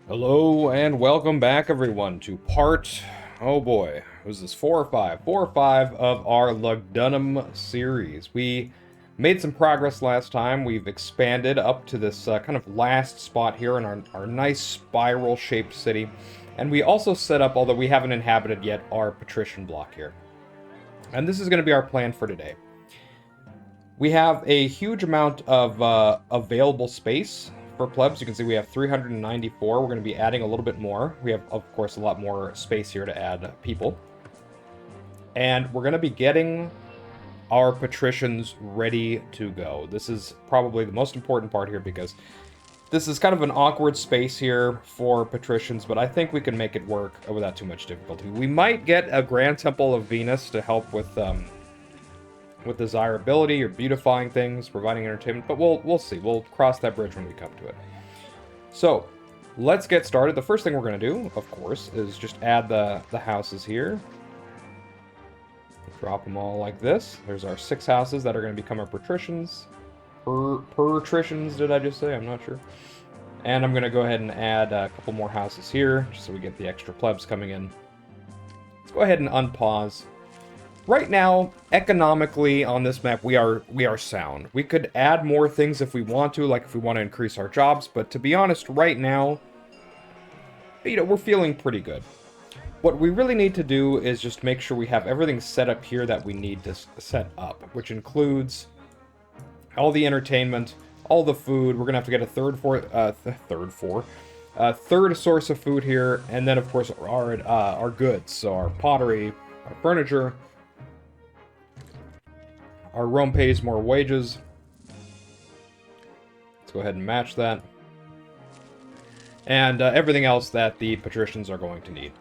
Hello and welcome back, everyone, to oh boy, was this 4 or 5? 4 or 5 of our LUGDUNUM series. We made some progress last time. We've expanded up to this kind of last spot here in our nice spiral-shaped city. And we also set up, although we haven't inhabited yet, our patrician block here. And this is going to be our plan for today. We have a huge amount of available space for plebs. You can see we have 394. We're going to be adding a little bit more. We have, of course, a lot more space here to add people. And we're going to be getting our patricians ready to go. This is probably the most important part here because this is kind of an awkward space here for patricians, but I think we can make it work without too much difficulty. We might get a Grand Temple of Venus to help with desirability or beautifying things, providing entertainment, but we'll see. We'll cross that bridge when we come to it. So, let's get started. The first thing we're going to do, of course, is just add the houses here. Drop them all like this. There's our 6 houses that are going to become our patricians. Patricians, did I just say? I'm not sure. And I'm going to go ahead and add a couple more houses here, just so we get the extra plebs coming in. Let's go ahead and unpause. Right now, economically on this map, we are sound. We could add more things if we want to, like if we want to increase our jobs, but to be honest, right now, we're feeling pretty good. What we really need to do is just make sure we have everything set up here that we need to set up, which includes all the entertainment, all the food. We're gonna have to get a third source of food here, and then of course our goods, so our pottery, our furniture. Our Rome pays more wages. Let's go ahead and match that. And everything else that the patricians are going to need.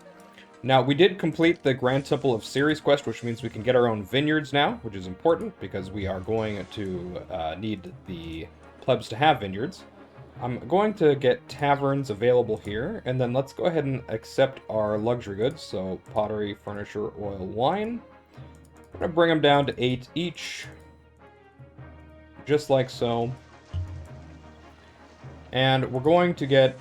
Now, we did complete the Grand Temple of Ceres quest, which means we can get our own vineyards now, which is important because we are going to need the plebs to have vineyards. I'm going to get taverns available here, and then let's go ahead and accept our luxury goods, so pottery, furniture, oil, wine. I'm going to bring them down to 8 each. Just like so. And we're going to get...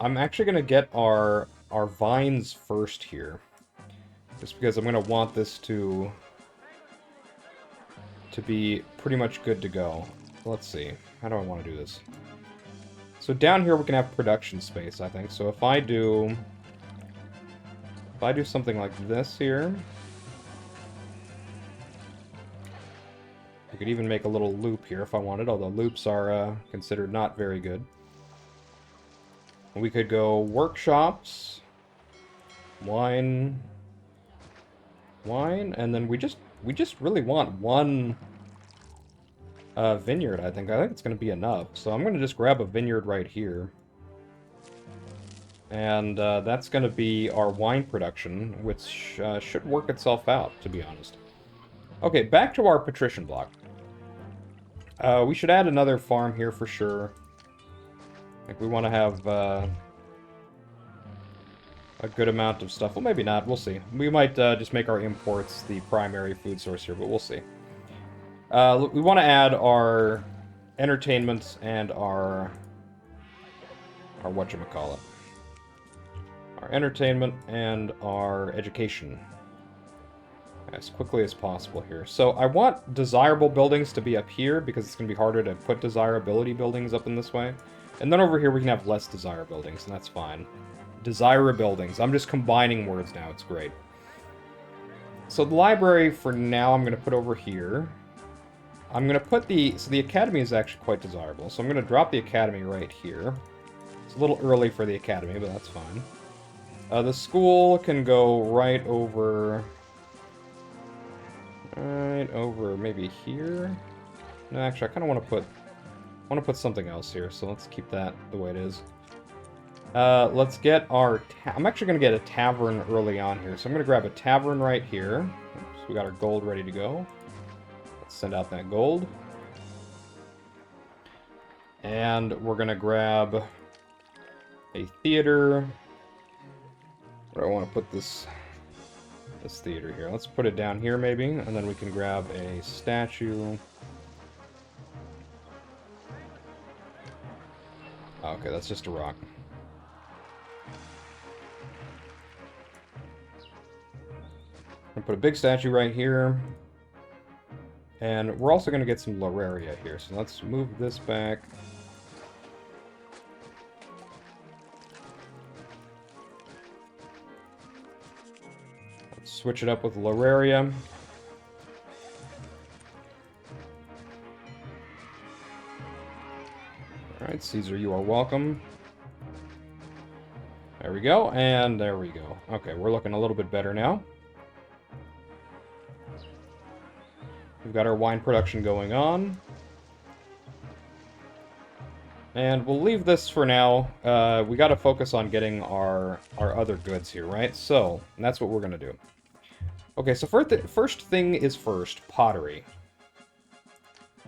I'm actually going to get our vines first here. Just because I'm going to want this to be pretty much good to go. Let's see. How do I want to do this? So down here we can have production space, I think. So if I do something like this here... I could even make a little loop here if I wanted, although loops are considered not very good. We could go workshops, wine, and then we just really want one vineyard, I think. I think it's going to be enough. So I'm going to just grab a vineyard right here. And that's going to be our wine production, which should work itself out, to be honest. Okay, back to our patrician block. We should add another farm here for sure. Like, we want to have a good amount of stuff. Well, maybe not. We'll see. We might just make our imports the primary food source here, but we'll see. We want to add our entertainment and our whatchamacallit. Our entertainment and our education. As quickly as possible here. So I want desirable buildings to be up here because it's going to be harder to put desirability buildings up in this way. And then over here we can have less desire buildings, and that's fine. Desire buildings. I'm just combining words now. It's great. So the library for now I'm going to put over here. I'm going to put so the academy is actually quite desirable. So I'm going to drop the academy right here. It's a little early for the academy, but that's fine. The school can go right over maybe here. No, actually, I kind of want to put something else here. So let's keep that the way it is. Let's get our... I'm actually going to get a tavern early on here. So I'm going to grab a tavern right here. Oops, we got our gold ready to go. Let's send out that gold. And we're going to grab a theater. Where do I want to put this theater here? Let's put it down here maybe, and then we can grab a statue. Okay, that's just a rock. gonna put a big statue right here. And we're also gonna get some Loraria here, so let's move this back. Let's switch it up with Loraria. Alright, Caesar, you are welcome. There we go, and there we go. Okay, we're looking a little bit better now. We've got our wine production going on. And we'll leave this for now. We gotta focus on getting our other goods here, right? So, that's what we're gonna do. Okay, so first thing is first, pottery.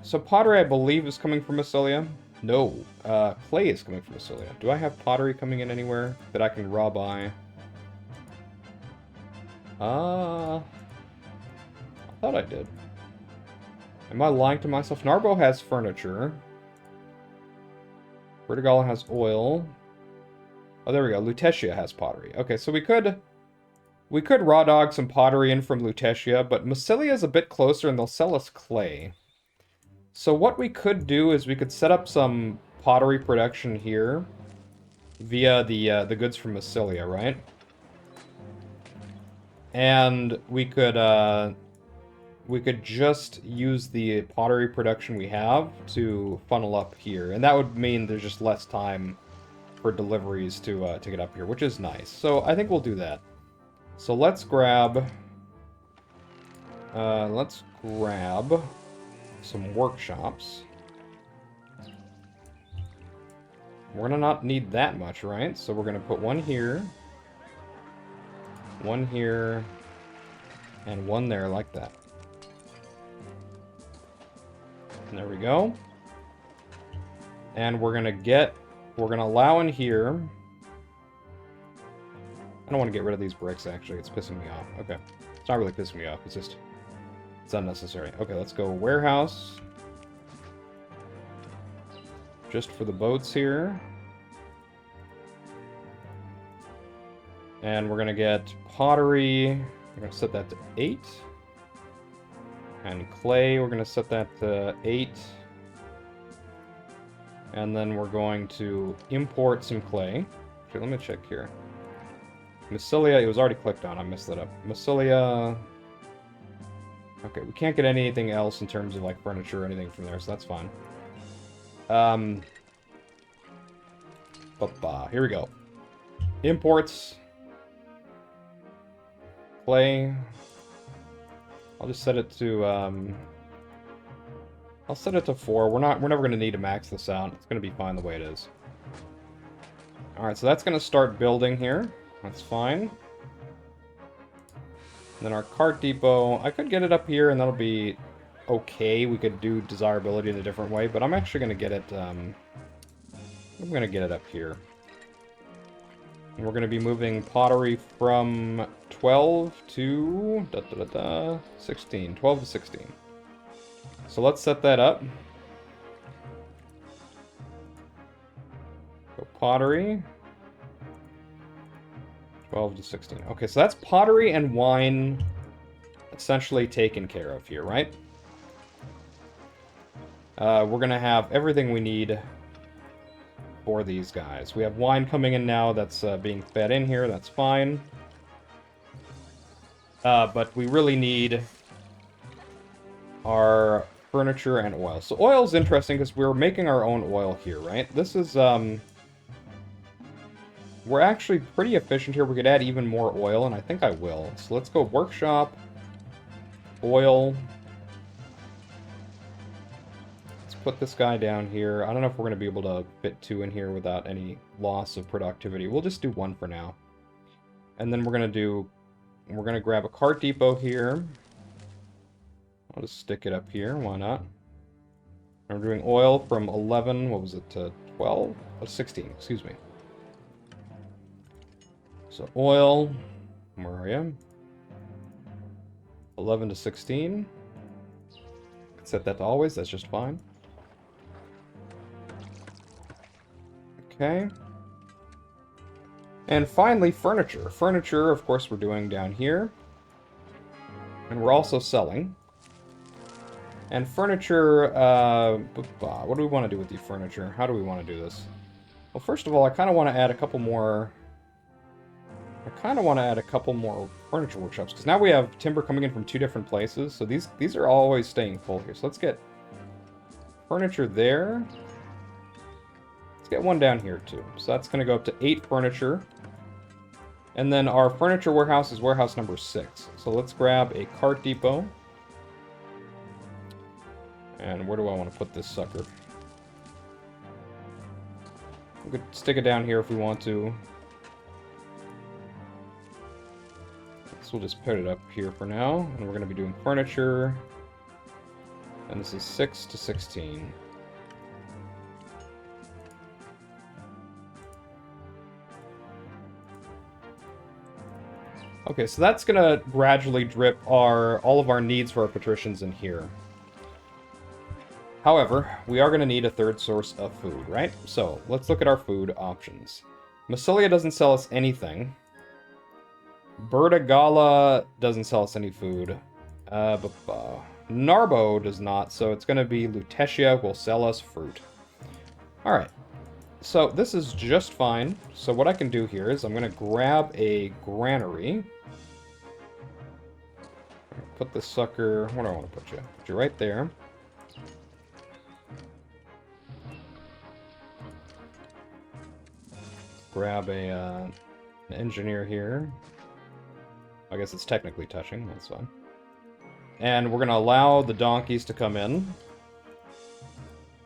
So pottery, I believe, is coming from Massilia. No, clay is coming from Massilia. Do I have pottery coming in anywhere that I can raw buy? I thought I did. Am I lying to myself? Narbo has furniture. Vertigala has oil. Oh, there we go. Lutetia has pottery. Okay, so we could raw dog some pottery in from Lutetia, but Massilia is a bit closer and they'll sell us clay. So what we could do is we could set up some pottery production here via the goods from Massilia, right? And we could just use the pottery production we have to funnel up here, and that would mean there's just less time for deliveries to get up here, which is nice. So I think we'll do that. So let's grab some workshops. We're gonna not need that much, right? So we're gonna put one here, and one there like that. And there we go. And we're gonna allow in here. I don't want to get rid of these bricks, actually. It's pissing me off. Okay. It's not really pissing me off. It's unnecessary. Okay, let's go warehouse. Just for the boats here. And we're gonna get pottery. We're gonna set that to 8. And clay, we're gonna set that to 8. And then we're going to import some clay. Okay, let me check here. Massilia, it was already clicked on. I messed that up. Massilia. Okay, we can't get anything else in terms of like furniture or anything from there, so that's fine. Here we go. Imports. Clay. I'll just set it to I'll set it to 4. We're never gonna need to max this out. It's gonna be fine the way it is. Alright, so that's gonna start building here. That's fine. Then our cart depot, I could get it up here and that'll be okay. We could do desirability in a different way, but I'm actually gonna get it I'm gonna get it up here. And we're gonna be moving pottery from 12 to 16. 12 to 16. So let's set that up. Go pottery. 12 to 16. Okay, so that's pottery and wine essentially taken care of here, right? We're gonna have everything we need for these guys. We have wine coming in now that's being fed in here. That's fine. But we really need our furniture and oil. So oil's interesting because we're making our own oil here, right? This is, we're actually pretty efficient here. We could add even more oil, and I think I will. So let's go workshop, oil. Let's put this guy down here. I don't know if we're going to be able to fit 2 in here without any loss of productivity. We'll just do 1 for now. And then we're going to grab a cart depot here. I'll just stick it up here. Why not? And we're doing oil from 11, what was it, to 12? Oh, 16, excuse me. So oil, where are you? 11 to 16. Set that to always, that's just fine. Okay. And finally, furniture. Furniture, of course, we're doing down here. And we're also selling. And furniture, what do we want to do with the furniture? How do we want to do this? Well, first of all, I kind of want to add a couple more... furniture workshops, because now we have timber coming in from 2 different places, so these are always staying full here. So let's get furniture there. Let's get one down here, too. So that's going to go up to 8 furniture. And then our furniture warehouse is warehouse number 6. So let's grab a cart depot. And where do I want to put this sucker? We could stick it down here if we want to. So we'll just put it up here for now. And we're going to be doing furniture. And this is 6 to 16. Okay, so that's going to gradually drip all of our needs for our patricians in here. However, we are going to need a 3rd source of food, right? So, let's look at our food options. Massilia doesn't sell us anything. Bertagala doesn't sell us any food. Narbo does not, so it's going to be Lutetia will sell us fruit. Alright, so this is just fine. So what I can do here is I'm going to grab a granary. Put this sucker... Where do I want to put you? Put you right there. Grab an engineer here. I guess it's technically touching, that's fine. And we're going to allow the donkeys to come in.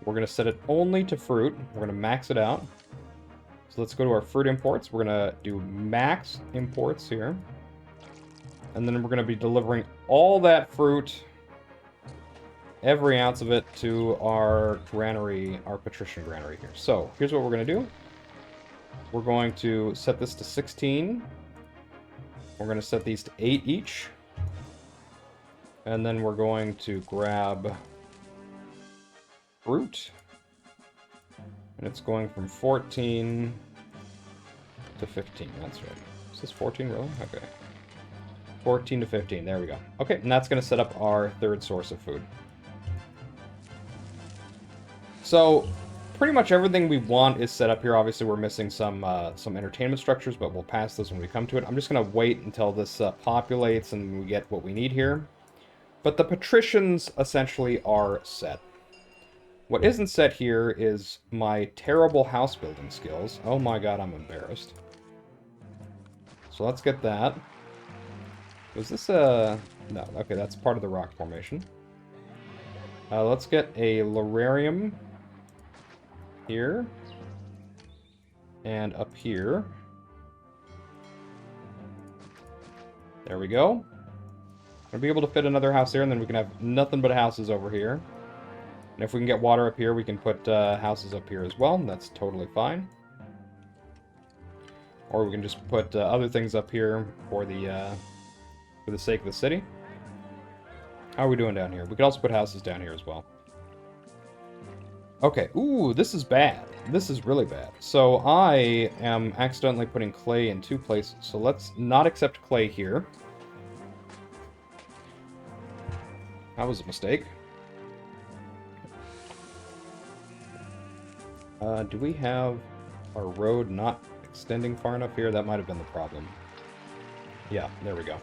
We're going to set it only to fruit. We're going to max it out. So let's go to our fruit imports. We're going to do max imports here. And then we're going to be delivering all that fruit, every ounce of it, to our granary, our patrician granary here. So here's what we're going to do. We're going to set this to 16. We're going to set these to 8 each. And then we're going to grab fruit. And it's going from 14 to 15. That's right. Is this 14 really? Okay. 14 to 15. There we go. Okay, and that's going to set up our 3rd source of food. So, pretty much everything we want is set up here. Obviously, we're missing some entertainment structures, but we'll pass those when we come to it. I'm just going to wait until this populates and we get what we need here. But the patricians essentially are set. What isn't set here is my terrible house building skills. Oh my god, I'm embarrassed. So let's get that. Was this a... No, okay, that's part of the rock formation. Let's get a Lorarium here. And up here. There we go. I'll be able to fit another house there, and then we can have nothing but houses over here. And if we can get water up here, we can put houses up here as well, and that's totally fine. Or we can just put other things up here for the sake of the city. How are we doing down here? We could also put houses down here as well. Okay, ooh, this is bad. This is really bad. So I am accidentally putting clay in 2 places, so let's not accept clay here. That was a mistake. Do we have our road not extending far enough here? That might have been the problem. Yeah, there we go.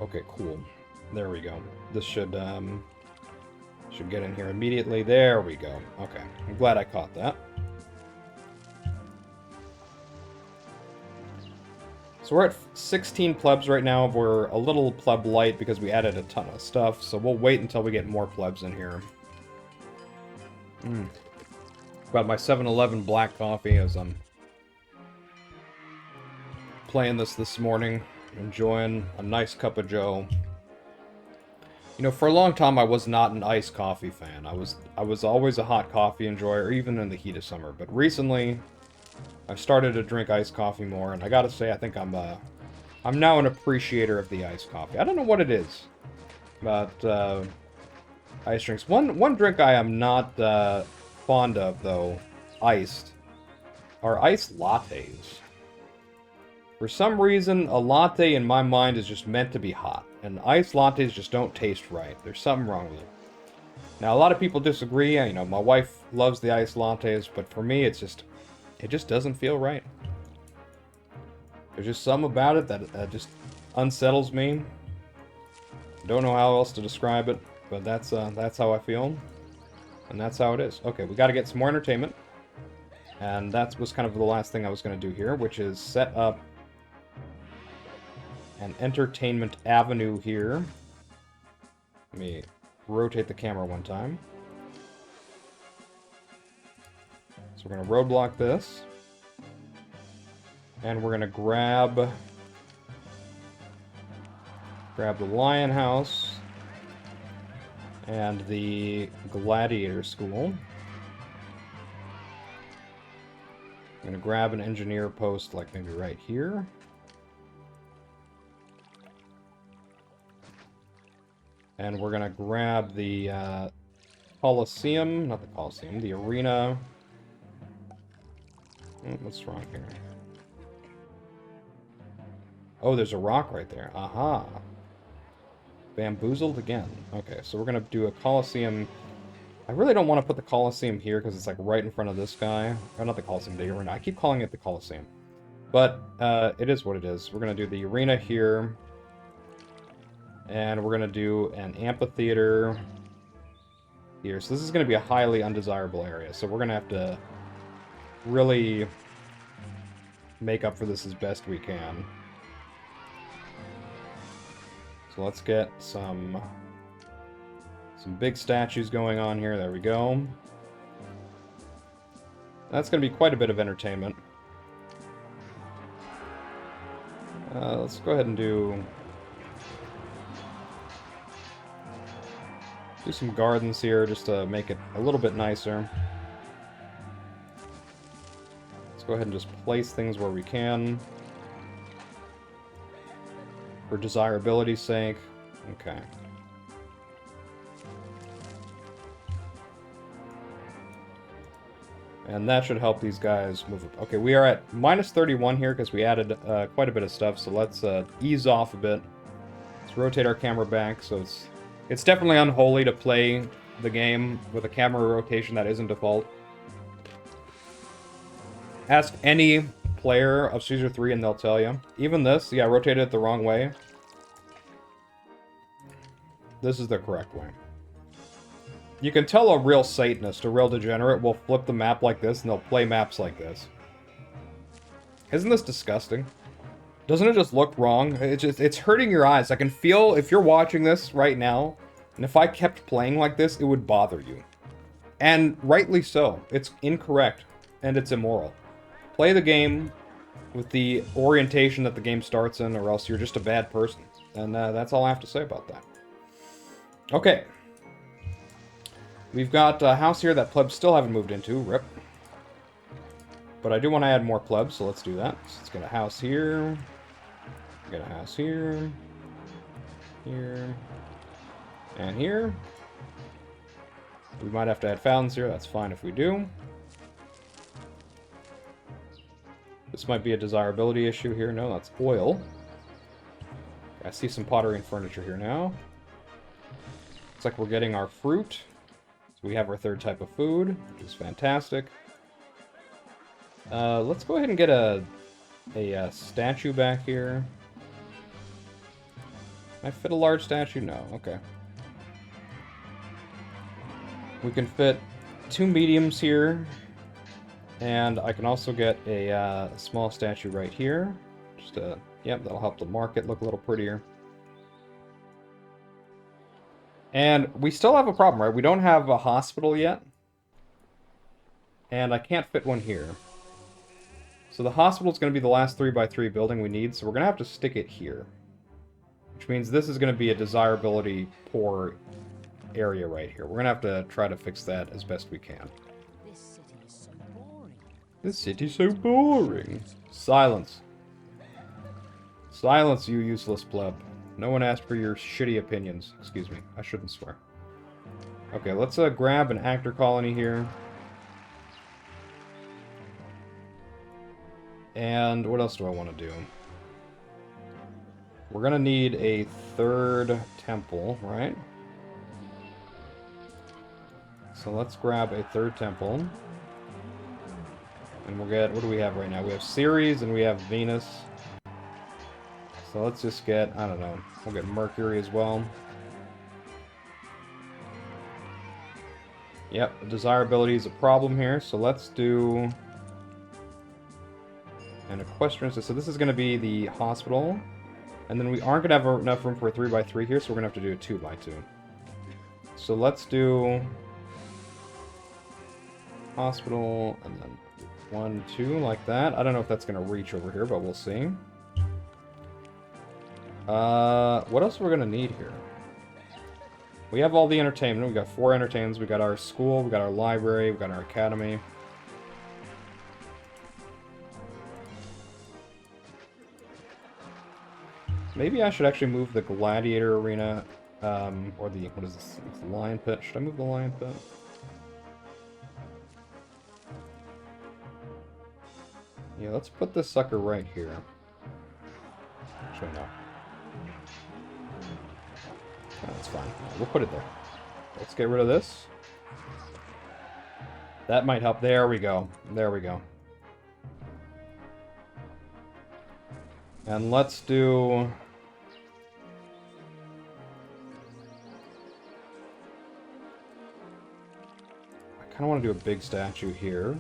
Okay, cool. There we go. This should get in here immediately. There we go. Okay, I'm glad I caught that. So we're at 16 plebs right now. We're a little pleb light because we added a ton of stuff, so we'll wait until we get more plebs in here. Got my 7-Eleven black coffee as I'm playing this morning, enjoying a nice cup of joe. You know, for a long time I was not an iced coffee fan. I was always a hot coffee enjoyer, even in the heat of summer. But recently, I've started to drink iced coffee more, and I gotta say, I think I'm now an appreciator of the iced coffee. I don't know what it is about ice drinks. One drink I am not fond of, though, iced, are iced lattes. For some reason, a latte in my mind is just meant to be hot, and iced lattes just don't taste right. There's something wrong with it. Now, a lot of people disagree. You know, my wife loves the iced lattes, but for me, it just doesn't feel right. There's just something about it that just unsettles me. Don't know how else to describe it, but that's how I feel, and that's how it is. Okay, we got to get some more entertainment, and that was kind of the last thing I was going to do here, which is set up an entertainment avenue here. Let me rotate the camera one time. So we're going to roadblock this. And we're going to grab the Lion House and the Gladiator School. I'm going to grab an engineer post, like maybe right here. And we're going to grab the Coliseum, not the Coliseum, the arena. What's wrong here? Oh, there's a rock right there. Aha. Bamboozled again. Okay, so we're going to do a Coliseum. I really don't want to put the Coliseum here because it's like right in front of this guy. Or not the Coliseum, the arena. I keep calling it the Coliseum. But it is what it is. We're going to do the arena here. And we're going to do an amphitheater here. So this is going to be a highly undesirable area. So we're going to have to really make up for this as best we can. So let's get some big statues going on here. There we go. That's going to be quite a bit of entertainment. Let's go ahead and do some gardens here just to make it a little bit nicer. Let's go ahead and just place things where we can for desirability's sake. Okay. And that should help these guys move up. Okay, we are at minus 31 here because we added quite a bit of stuff, so let's ease off a bit. Let's rotate our camera back, so it's definitely unholy to play the game with a camera rotation that isn't default. Ask any player of Caesar 3 and they'll tell you. Even this, yeah, I rotated it the wrong way. This is the correct way. You can tell a real Satanist, a real degenerate, will flip the map like this and they'll play maps like this. Isn't this disgusting? Doesn't it just look wrong? It's hurting your eyes. I can feel, if you're watching this right now, and if I kept playing like this, it would bother you. And rightly so. It's incorrect, and it's immoral. Play the game with the orientation that the game starts in, or else you're just a bad person. And that's all I have to say about that. Okay. We've got a house here that plebs still haven't moved into. Rip. But I do want to add more plebs, so let's do that. So let's get a house here. Get a house here. Here. And here. We might have to add fountains here. That's fine if we do. This might be a desirability issue here. No, that's oil. I see some pottery and furniture here now. Looks like we're getting our fruit. So we have our third type of food, which is fantastic. Let's go ahead and get a statue back here. Can I fit a large statue? No. Okay. We can fit 2 mediums here. And I can also get a small statue right here. Just yep, that'll help the market look a little prettier. And we still have a problem, right? We don't have a hospital yet. And I can't fit one here. So the hospital is going to be the last 3x3 building we need, so we're going to have to stick it here. Which means this is going to be a desirability poor area right here. We're going to have to try to fix that as best we can. This city is so boring. This city's so boring. Silence. Silence, you useless pleb. No one asked for your shitty opinions. Excuse me. I shouldn't swear. Okay, let's grab an actor colony here. And what else do I want to do? We're gonna need a third temple, right? So let's grab a third temple. And we'll get, what do we have right now? We have Ceres and we have Venus. So let's just get, I don't know, we'll get Mercury as well. Yep, desirability is a problem here, so let's do an equestrian. So this is going to be the hospital. And then we aren't going to have enough room for a 3x3 here, so we're going to have to do a 2x2. So let's do hospital, and then 1, 2, like that. I don't know if that's going to reach over here, but we'll see. What else are we going to need here? We have all the entertainment. We got 4 entertainments. We got our school, we got our library, we got our academy. Maybe I should actually move the gladiator arena, or the, what is this? It's the lion pit. Should I move the lion pit? Yeah, let's put this sucker right here. Actually, no. Oh, that's fine. We'll put it there. Let's get rid of this. That might help. There we go. There we go. And let's do... I kind of want to do a big statue here.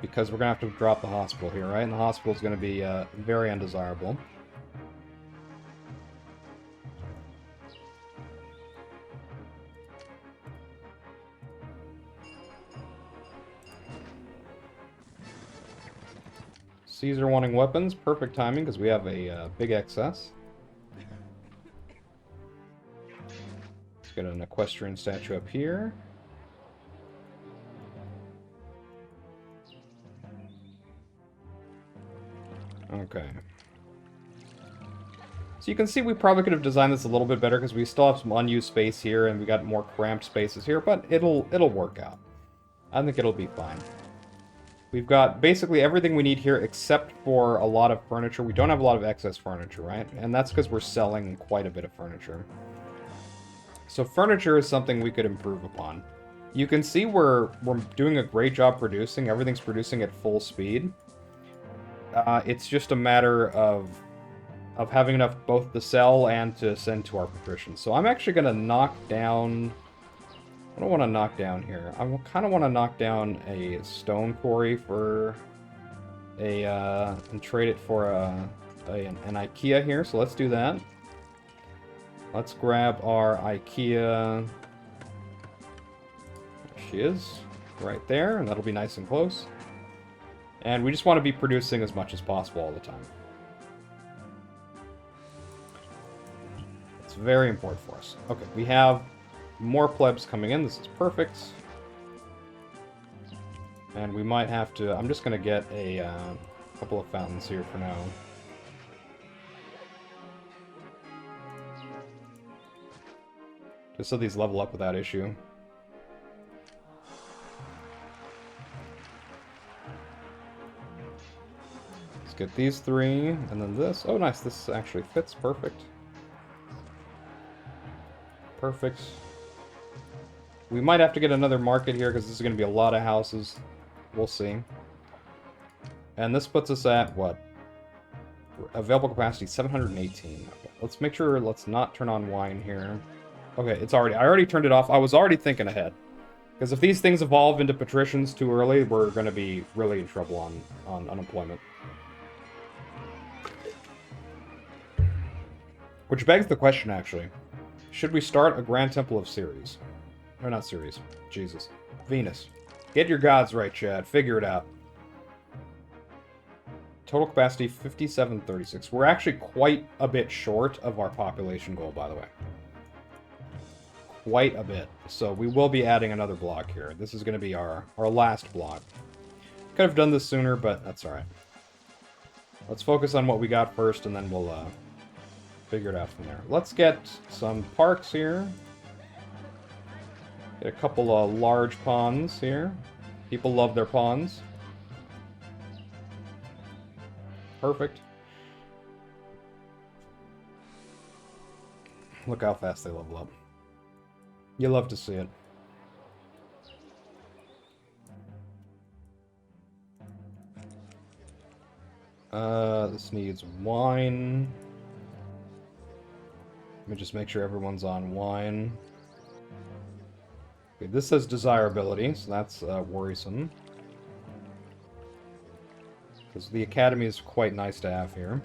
Because we're going to have to drop the hospital here, right? And the hospital is going to be very undesirable. Caesar wanting weapons. Perfect timing, because we have a big excess. Let's get an equestrian statue up here. Okay. So you can see we probably could have designed this a little bit better because we still have some unused space here and we got more cramped spaces here, but it'll work out. I think it'll be fine. We've got basically everything we need here except for a lot of furniture. We don't have a lot of excess furniture, right? And that's because we're selling quite a bit of furniture. So furniture is something we could improve upon. You can see we're doing a great job producing. Everything's producing at full speed. It's just a matter of having enough both to sell and to send to our patricians. So I'm actually going to knock down... I don't want to knock down here. I kind of want to knock down a stone quarry for a... and trade it for an IKEA here. So let's do that. Let's grab our IKEA... There she is. Right there. And that'll be nice and close. And we just want to be producing as much as possible all the time. It's very important for us. Okay, we have more plebs coming in. This is perfect. And we might have to... I'm just going to get a couple of fountains here for now. Just so these level up without issue. Get these 3, and then this. Oh, nice. This actually fits perfect. Perfect. We might have to get another market here, because this is going to be a lot of houses. We'll see. And this puts us at, what? Available capacity, 718. Okay, let's make sure, let's not turn on wine here. Okay, it's already... I already turned it off. I was already thinking ahead. Because if these things evolve into patricians too early, we're going to be really in trouble on unemployment. Which begs the question, actually. Should we start a Grand Temple of Ceres? Or not Ceres. Jesus. Venus. Get your gods right, Chad. Figure it out. Total capacity, 5736. We're actually quite a bit short of our population goal, by the way. Quite a bit. So we will be adding another block here. This is going to be our last block. Could have done this sooner, but that's alright. Let's focus on what we got first, and then we'll... figure it out from there. Let's get some parks here. Get a couple of large ponds here. People love their ponds. Perfect. Look how fast they level up. You love to see it. This needs wine. Let me just make sure everyone's on wine. Okay, this says desirability, so that's worrisome. Because the academy is quite nice to have here.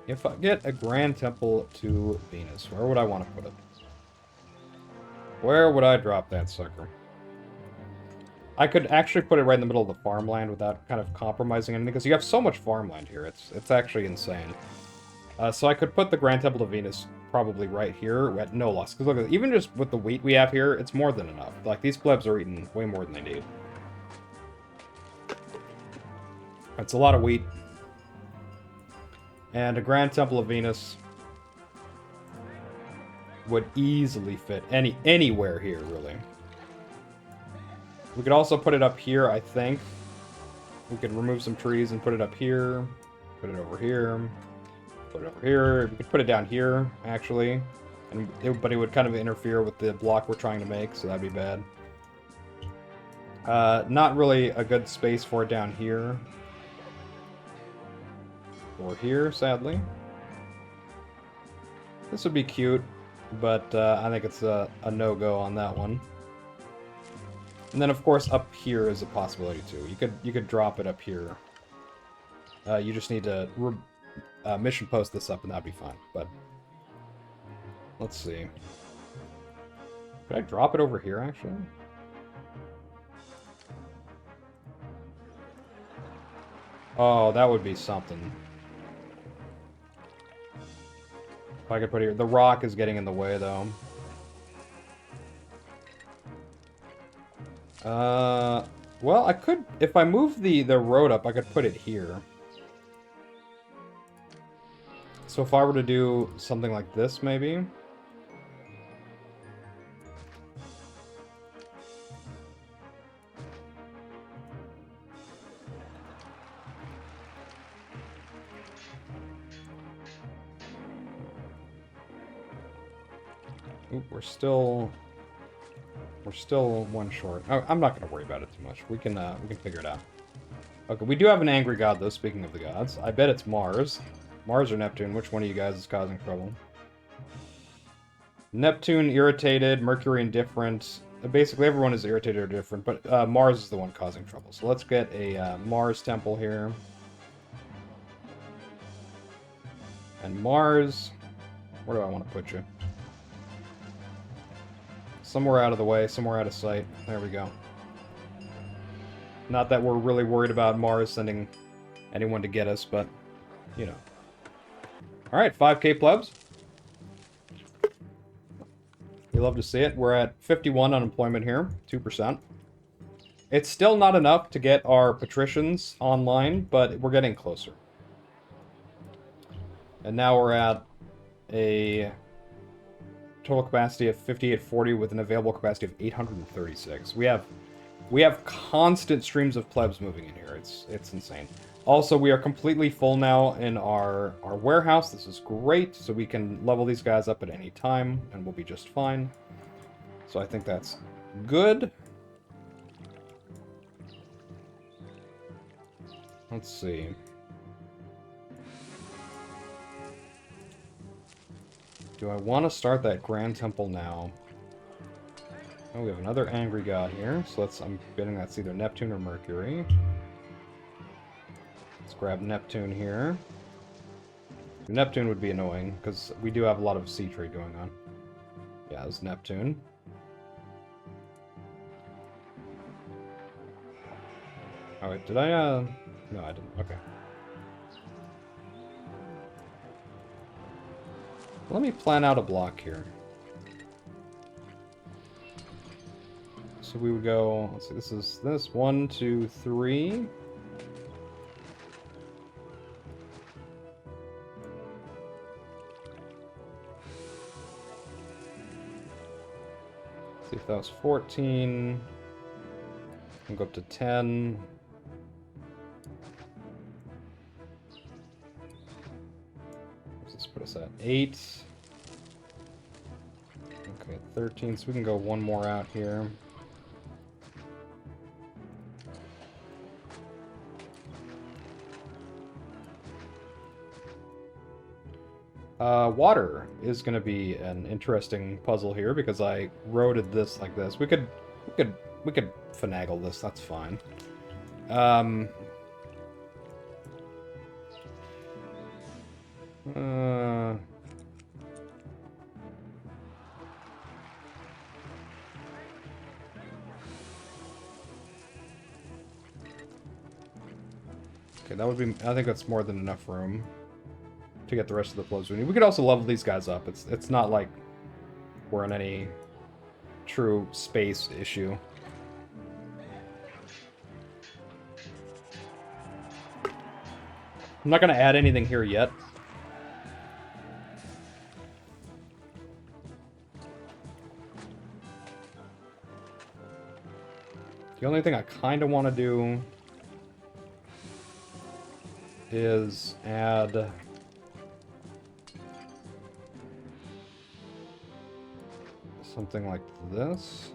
If I get a Grand Temple to Venus, where would I want to put it? Where would I drop that sucker? I could actually put it right in the middle of the farmland without kind of compromising anything, because you have so much farmland here. It's actually insane. So I could put the Grand Temple to Venus probably right here at no loss. Because look, even just with the wheat we have here, it's more than enough. Like, these plebs are eating way more than they need. It's a lot of wheat. And a Grand Temple of Venus would easily fit anywhere here, really. We could also put it up here, I think. We could remove some trees and put it up here. Put it over here. Put it over here. We could put it down here, actually. But it would kind of interfere with the block we're trying to make, so that'd be bad. Not really a good space for it down here. Or here, sadly. This would be cute, but I think it's a no-go on that one. And then, of course, up here is a possibility, too. You could drop it up here. You just need to mission post this up, and that'd be fine. But let's see. Could I drop it over here, actually? Oh, that would be something. If I could put it here. The rock is getting in the way, though. Well, I could... If I move the road up, I could put it here. So if I were to do something like this, maybe... Oop, we're still one short. Oh, I'm not going to worry about it too much. We can figure it out. Okay, we do have an angry god, though, speaking of the gods. I bet it's Mars. Mars or Neptune? Which one of you guys is causing trouble? Neptune irritated, Mercury indifferent. Basically, everyone is irritated or different, but Mars is the one causing trouble. So let's get a Mars temple here. And Mars... Where do I want to put you? Somewhere out of the way, somewhere out of sight. There we go. Not that we're really worried about Mars sending anyone to get us, but, you know. Alright, 5k plebs. We love to see it. We're at 51 unemployment here, 2%. It's still not enough to get our patricians online, but we're getting closer. And now we're at a total capacity of 5840 with an available capacity of 836. We have constant streams of plebs moving in here. It's insane. Also, we are completely full now in our warehouse. This is great, so we can level these guys up at any time, and we'll be just fine. So I think that's good. Let's see. Do I want to start that Grand Temple now? Oh, we have another angry god here, so I'm betting that's either Neptune or Mercury. Let's grab Neptune here. Neptune would be annoying, because we do have a lot of sea trade going on. Yeah, it's Neptune. Oh wait, did I, No, I didn't. Okay. Let me plan out a block here. So we would go, let's see, this is this, 1, 2, 3. See if that was 14. And go up to 10. us at? 8. Okay, 13, so we can go one more out here. Water is going to be an interesting puzzle here because I roaded this like this. We could finagle this. That's fine. Okay, that would be. I think that's more than enough room to get the rest of the flows we need. We could also level these guys up. It's not like we're in any true space issue. I'm not going to add anything here yet. The only thing I kind of want to do is add something like this.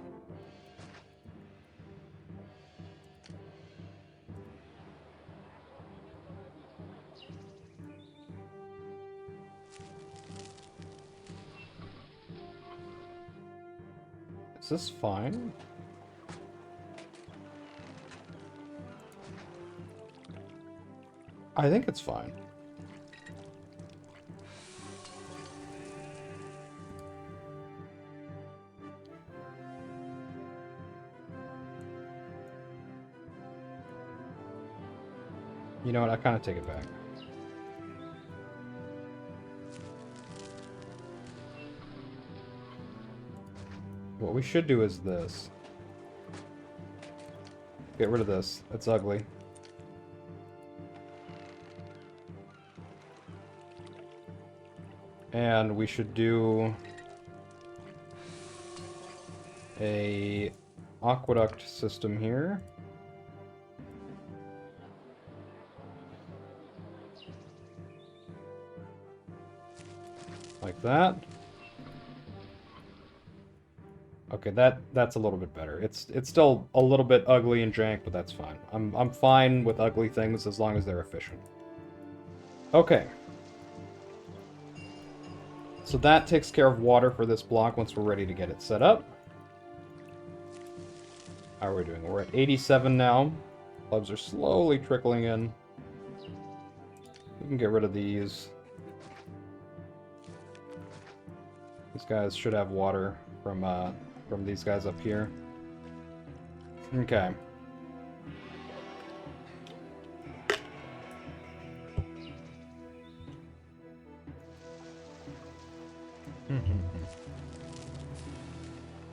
Is this fine? I think it's fine. You know what? I kind of take it back. What we should do is this. Get rid of this. It's ugly. And we should do a aqueduct system here. Like that. Okay, that's a little bit better. It's still a little bit ugly and jank, but that's fine. I'm fine with ugly things as long as they're efficient. Okay. So that takes care of water for this block once we're ready to get it set up. How are we doing? We're at 87 now. Clubs are slowly trickling in. We can get rid of these. These guys should have water from these guys up here. Okay.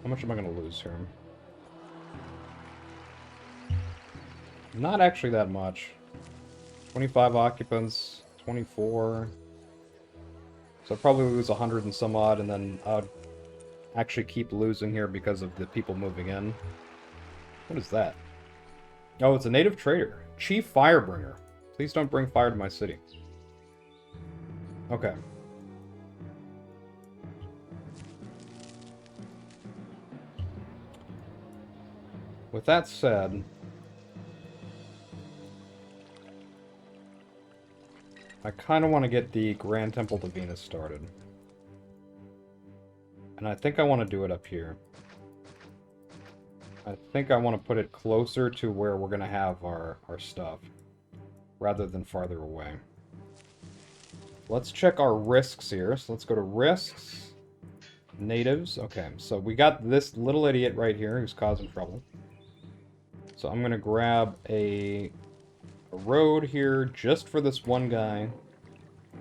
How much am I going to lose here? Not actually that much. 25 occupants, 24. So I'll probably lose 100 and some odd, and then I'll actually keep losing here because of the people moving in. What is that? Oh, it's a native trader. Chief Firebringer. Please don't bring fire to my city. Okay. With that said, I kind of want to get the Grand Temple to Venus started. And I think I want to do it up here. I think I want to put it closer to where we're going to have our stuff, rather than farther away. Let's check our risks here. So let's go to risks, natives. Okay, so we got this little idiot right here who's causing trouble. So I'm going to grab a road here just for this one guy.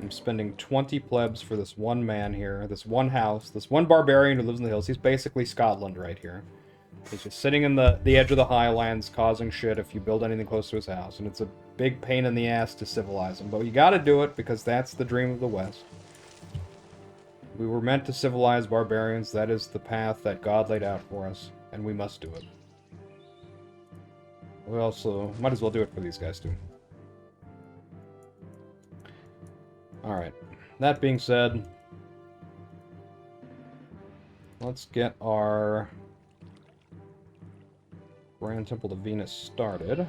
I'm spending 20 plebs for this one man here, this one house, this one barbarian who lives in the hills. He's basically Scotland right here. He's just sitting in the edge of the highlands causing shit if you build anything close to his house. And it's a big pain in the ass to civilize him. But you gotta do it because that's the dream of the West. We were meant to civilize barbarians. That is the path that God laid out for us. And we must do it. We also might as well do it for these guys too. Alright. That being said, let's get our Grand Temple to Venus started.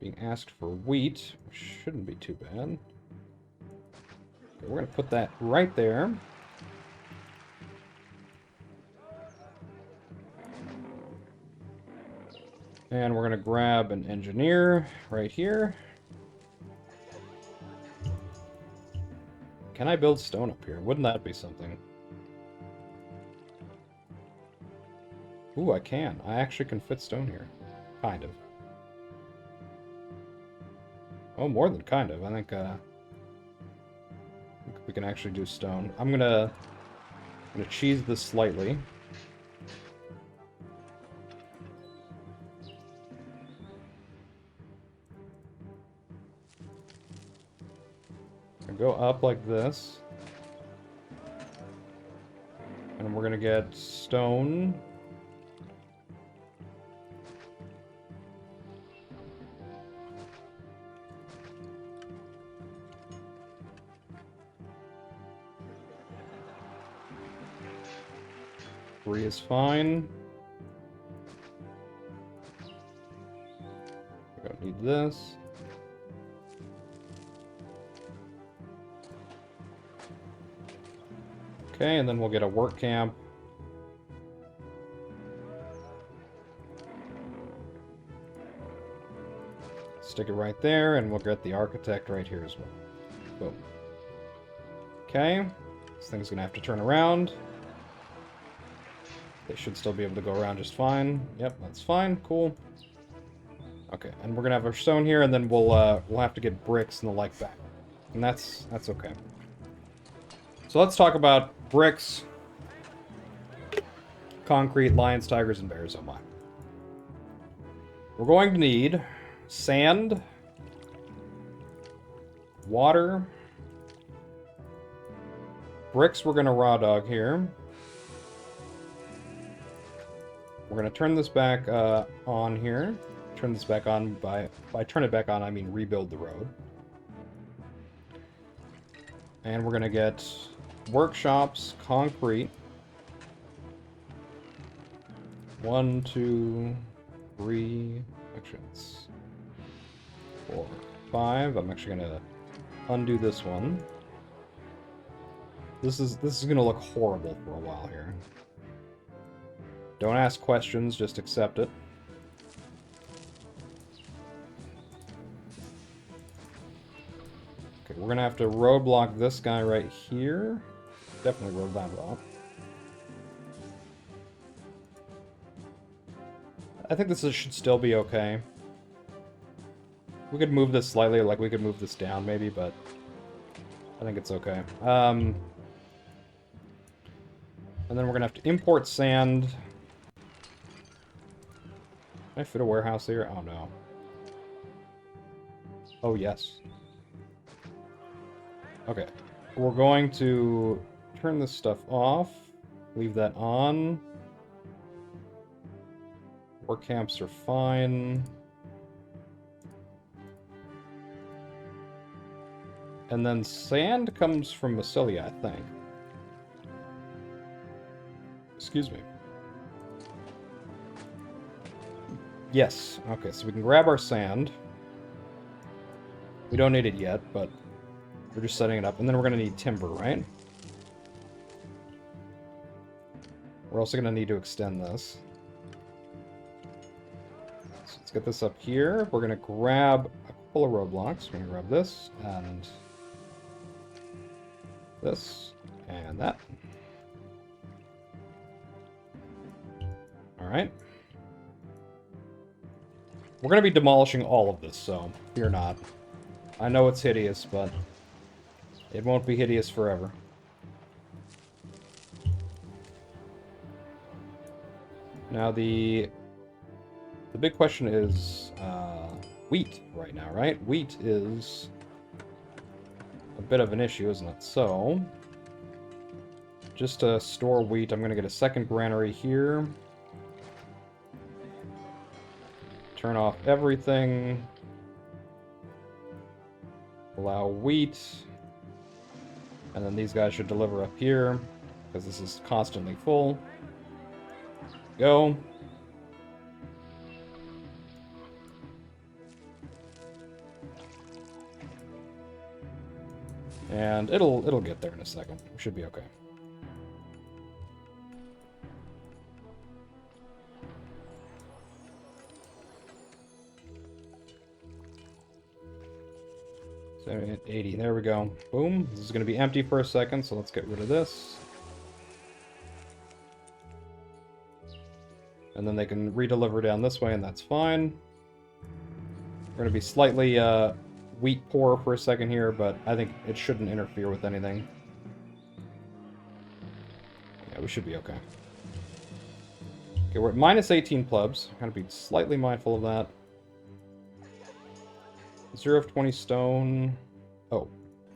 Being asked for wheat, which shouldn't be too bad. Okay, we're going to put that right there. And we're going to grab an engineer right here. Can I build stone up here? Wouldn't that be something? Ooh, I can. I actually can fit stone here. Kind of. Oh, more than kind of. I think we can actually do stone. I'm gonna cheese this slightly. Go up like this. And we're gonna get stone. Three is fine. We don't need this. Okay, and then we'll get a work camp. Stick it right there, and we'll get the architect right here as well. Boom. Okay, this thing's gonna have to turn around. They should still be able to go around just fine. Yep, that's fine. Cool. Okay, and we're gonna have our stone here, and then we'll have to get bricks and the like back, and that's okay. So let's talk about bricks, concrete, lions, tigers, and bears. Oh my! We're going to need sand, water, bricks. We're gonna raw dog here. We're going to turn this back on here. Turn this back on by turn it back on, I mean rebuild the road. And we're going to get workshops, concrete. 1, 2, 3, actually it's 4, 5. I'm actually going to undo this one. This is going to look horrible for a while here. Don't ask questions, just accept it. Okay, we're gonna have to roadblock this guy right here. Definitely road that off. I think this should still be okay. We could move this slightly, like we could move this down maybe, but I think it's okay. And then we're gonna have to import sand. Can I fit a warehouse here? Oh no. Oh yes. Okay. We're going to turn this stuff off. Leave that on. Work camps are fine. And then sand comes from Massilia, I think. Excuse me. Yes. Okay, so we can grab our sand. We don't need it yet, but we're just setting it up. And then we're going to need timber, right? We're also going to need to extend this. So let's get this up here. We're going to grab a couple of roadblocks. We're going to grab this and this and that. Alright. We're going to be demolishing all of this, so fear not. I know it's hideous, but it won't be hideous forever. Now the big question is wheat right now, right? Wheat is a bit of an issue, isn't it? So, just to store wheat, I'm going to get a second granary here. Turn off everything. Allow wheat. And then these guys should deliver up here, because this is constantly full. Go. And it'll get there in a second. We should be okay. So 80, there we go. Boom. This is going to be empty for a second, so let's get rid of this. And then they can redeliver down this way, and that's fine. We're going to be slightly wheat poor for a second here, but I think it shouldn't interfere with anything. Yeah, we should be okay. Okay, we're at minus 18 plebs. I'm going to be slightly mindful of that. 0 of 20 stone. Oh,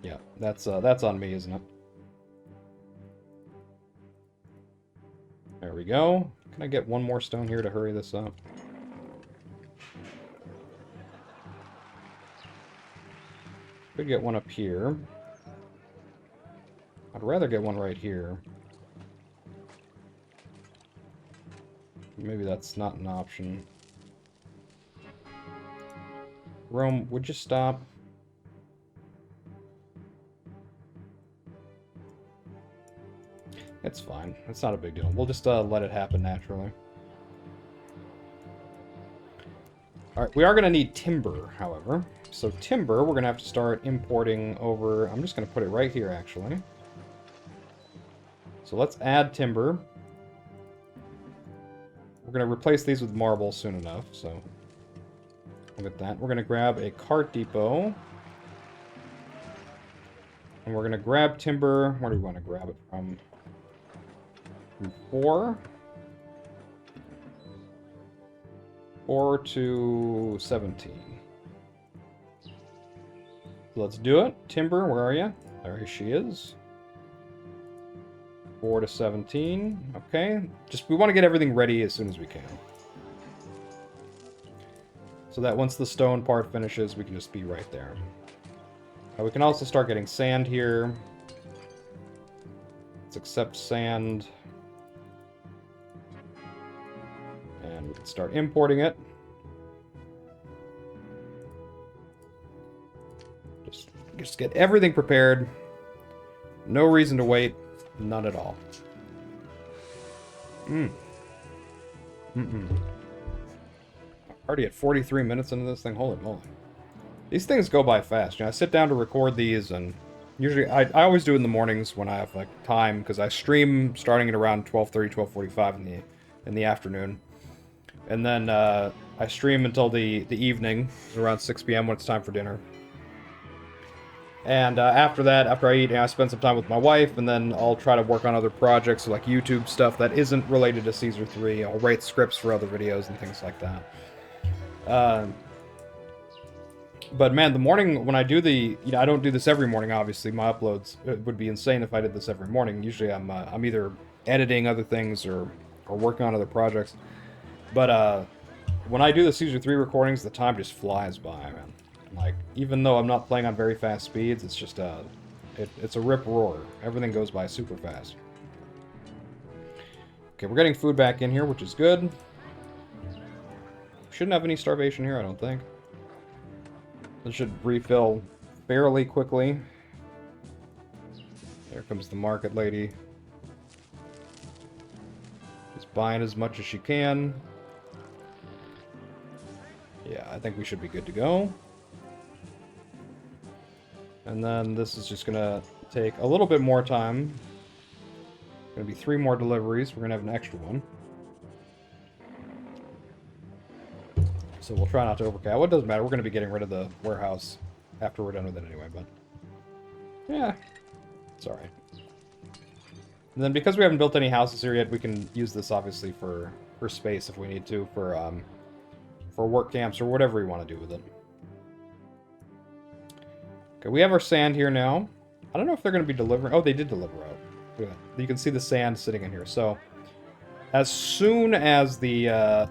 yeah, that's on me, isn't it? There we go. Can I get one more stone here to hurry this up? Could get one up here. I'd rather get one right here. Maybe that's not an option. Rome, would you stop? It's fine. It's not a big deal. We'll just let it happen naturally. Alright, we are going to need timber, however. So timber, we're going to have to start importing over... I'm just going to put it right here, actually. So let's add timber. We're going to replace these with marble soon enough, so... Look at that. We're going to grab a cart depot. And we're going to grab timber. Where do we want to grab it from? From 4. 4 to 17. So let's do it. Timber, where are you? There she is. 4 to 17. Okay. We want to get everything ready as soon as we can. So that once the stone part finishes, we can just be right there. We can also start getting sand here. Let's accept sand. And we can start importing it. Just get everything prepared. No reason to wait. None at all. Already at 43 minutes into this thing. Holy moly. These things go by fast. You know, I sit down to record these, and usually I always do it in the mornings when I have like time, because I stream starting at around 12:30, 12:45 in the afternoon, and then I stream until the evening, around 6 p.m. when it's time for dinner. And after that, after I eat, I spend some time with my wife, and then I'll try to work on other projects, like YouTube stuff that isn't related to Caesar 3. I'll write scripts for other videos and things like that. But man, the morning when I do I don't do this every morning, obviously. My uploads, it would be insane if I did this every morning. Usually I'm either editing other things or working on other projects. But when I do the Caesar 3 recordings, the time just flies by, man. Like, even though I'm not playing on very fast speeds, it's just it's a rip roar. Everything goes by super fast. Okay, we're getting food back in here, which is good. Shouldn't have any starvation here, I don't think. This should refill fairly quickly. There comes the market lady. Just buying as much as she can. Yeah, I think we should be good to go. And then this is just gonna take a little bit more time. Gonna be 3 more deliveries. We're gonna have an extra one. So we'll try not to overcow. It doesn't matter. We're going to be getting rid of the warehouse after we're done with it anyway, but... yeah. It's alright. And then because we haven't built any houses here yet, we can use this, obviously, for space if we need to, for work camps or whatever we want to do with it. Okay, we have our sand here now. I don't know if they're going to be delivering... oh, they did deliver out. Yeah. You can see the sand sitting in here. So, as soon as the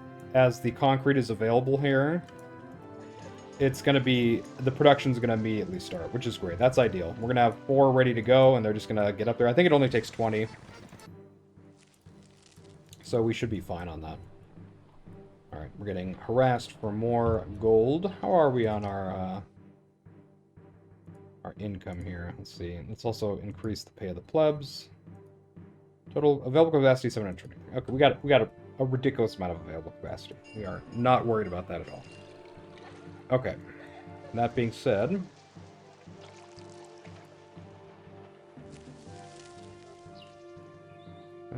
concrete is available here, it's going to be, the production's going to immediately start, which is great. That's ideal. We're going to have 4 ready to go, and they're just going to get up there. I think it only takes 20. So we should be fine on that. Alright, we're getting harassed for more gold. How are we on our income here? Let's see. Let's also increase the pay of the plebs. Total available capacity 720. Okay, we got a ridiculous amount of available capacity. We are not worried about that at all. Okay. That being said, I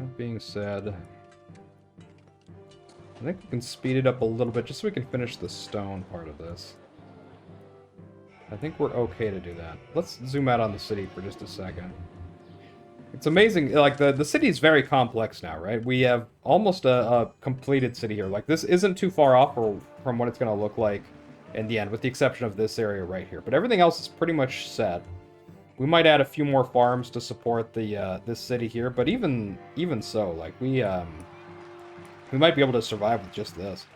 think we can speed it up a little bit just so we can finish the stone part of this. I think we're okay to do that. Let's zoom out on the city for just a second. It's amazing, like, the city is very complex now, right? We have almost a completed city here. Like, this isn't too far off from what it's going to look like in the end, with the exception of this area right here. But everything else is pretty much set. We might add a few more farms to support the this city here, but even so, like, we might be able to survive with just this.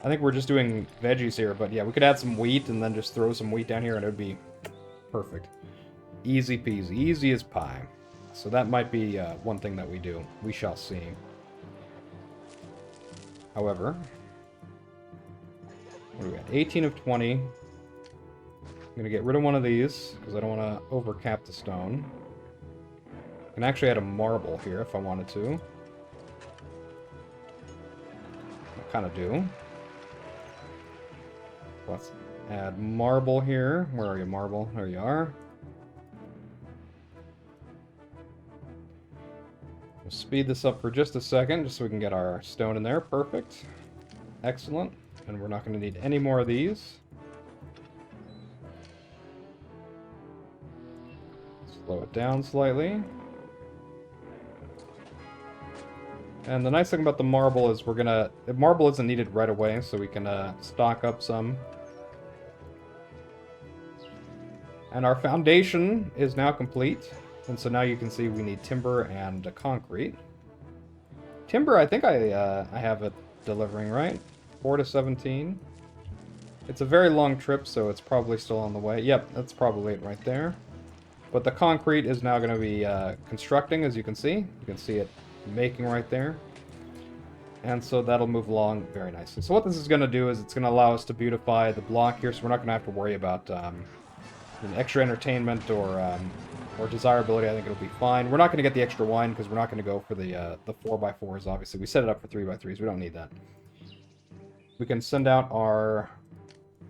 I think we're just doing veggies here, but yeah, we could add some wheat and then just throw some wheat down here and it would be perfect. Easy peasy, easy as pie. So that might be one thing that we do. We shall see. However, what do we got? 18 of 20. I'm going to get rid of one of these, because I don't want to overcap the stone. I can actually add a marble here if I wanted to. I kind of do. Let's add marble here. Where are you, marble? There you are. We'll speed this up for just a second, just so we can get our stone in there. Perfect. Excellent. And we're not going to need any more of these. Slow it down slightly. And the nice thing about the marble is marble isn't needed right away, so we can stock up some. And our foundation is now complete. And so now you can see we need timber and concrete. Timber, I think I have it delivering, right? 4 to 17. It's a very long trip, so it's probably still on the way. Yep, that's probably it right there. But the concrete is now going to be constructing, as you can see. You can see it making right there. And so that'll move along very nicely. So what this is going to do is it's going to allow us to beautify the block here, so we're not going to have to worry about extra entertainment or desirability. I think it'll be fine. We're not going to get the extra wine because we're not going to go for the 4x4s, obviously. We set it up for 3x3s. We don't need that. We can send out our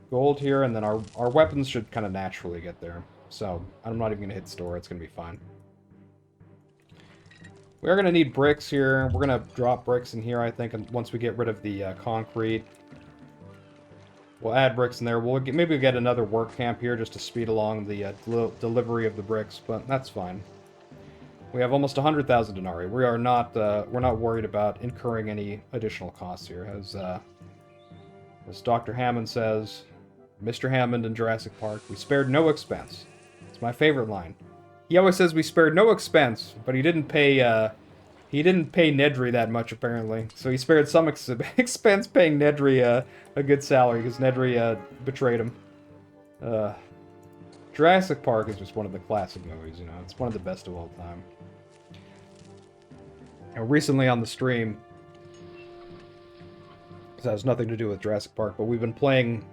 gold here, and then our weapons should kind of naturally get there. So I'm not even going to hit store. It's going to be fine. We are going to need bricks here. We're going to drop bricks in here, I think, and once we get rid of the concrete. We'll add bricks in there. Maybe we'll get another work camp here just to speed along the delivery of the bricks, but that's fine. We have almost 100,000 denarii. We're not worried about incurring any additional costs here. As Dr. Hammond says, Mr. Hammond in Jurassic Park, we spared no expense. It's my favorite line. He always says we spared no expense, but he didn't pay Nedry that much, apparently. So he spared some expense paying Nedry a good salary, because Nedry betrayed him. Jurassic Park is just one of the classic movies, you know. It's one of the best of all time. And recently on the stream, this has nothing to do with Jurassic Park, but we've been playing